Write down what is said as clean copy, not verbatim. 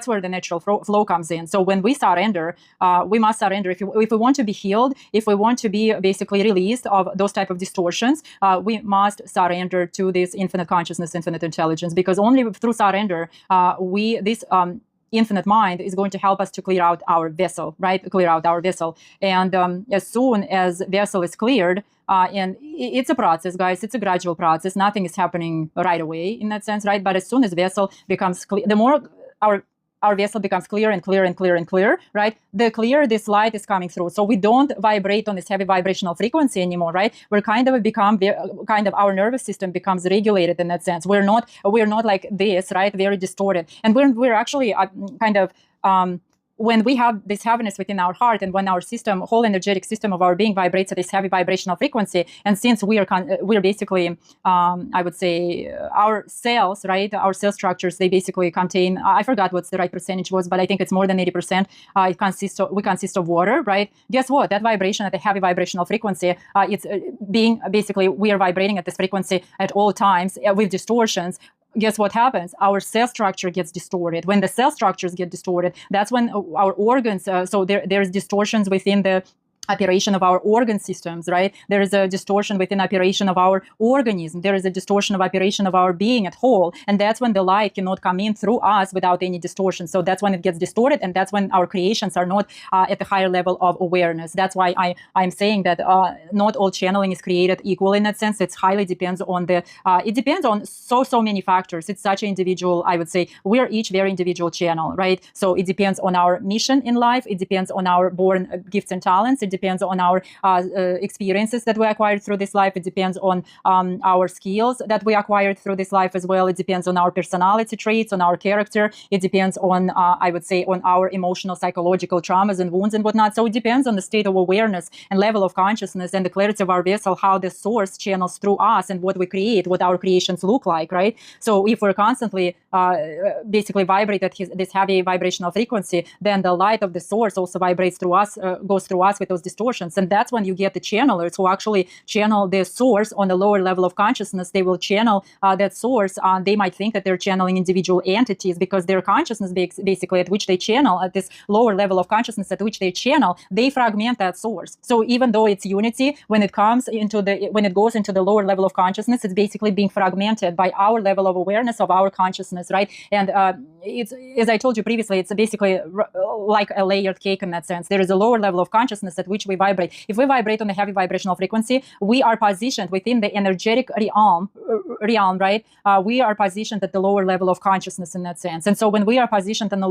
that's where the natural flow comes in. So when we surrender, we must surrender. If we want to be healed, if we want to be basically released of those type of distortions, we must surrender to this infinite consciousness, infinite intelligence, because only through surrender, this infinite mind is going to help us to clear out our vessel, right? Clear out our vessel. And as soon as vessel is cleared, and it's a process, guys, it's a gradual process. Nothing is happening right away in that sense, right? But as soon as vessel becomes clear, the more our vessel becomes clear and clear and clear and clear, right? The clearer this light is coming through. So we don't vibrate on this heavy vibrational frequency anymore, right? We're kind of our nervous system becomes regulated in that sense. We're not like this, right? Very distorted. And we're actually when we have this heaviness within our heart, and when our whole energetic system of our being vibrates at this heavy vibrational frequency, and since we're basically, I would say, our cells, right, our cell structures, they basically contain, I forgot what's the right percentage was, but I think it's more than 80%. We consist of water, right? Guess what? That vibration at a heavy vibrational frequency, it's being basically, we are vibrating at this frequency at all times with distortions. Guess what happens? Our cell structure gets distorted. When the cell structures get distorted, that's when our organs, so there's distortions within the operation of our organ systems, right? There is a distortion within operation of our organism. There is a distortion of operation of our being at whole. And that's when the light cannot come in through us without any distortion. So that's when it gets distorted. And that's when our creations are not at a higher level of awareness. That's why I'm saying that not all channeling is created equal in that sense. It highly depends on it depends on so many factors. It's such an individual, I would say, we're each very individual channel, right? So it depends on our mission in life. It depends on our born gifts and talents. It depends on our experiences that we acquired through this life. It depends on our skills that we acquired through this life as well. It depends on our personality traits, on our character. It depends on, I would say, on our emotional, psychological traumas and wounds and whatnot. So it depends on the state of awareness and level of consciousness and the clarity of our vessel, how the source channels through us and what we create, what our creations look like, right? So if we're constantly basically vibrate at this heavy vibrational frequency, then the light of the source also vibrates through us, goes through us with those distortions. And that's when you get the channelers who actually channel the source on a lower level of consciousness. They will channel that source. They might think that they're channeling individual entities because their consciousness, basically, at which they channel, at this lower level of consciousness at which they channel, they fragment that source. So even though it's unity, when it goes into the lower level of consciousness, it's basically being fragmented by our level of awareness of our consciousness, right? And it's, as I told you previously, it's basically like a layered cake in that sense. There is a lower level of consciousness at which we vibrate. If we vibrate on a heavy vibrational frequency, we are positioned within the energetic realm, right? We are positioned at the lower level of consciousness in that sense. And so when we are positioned on the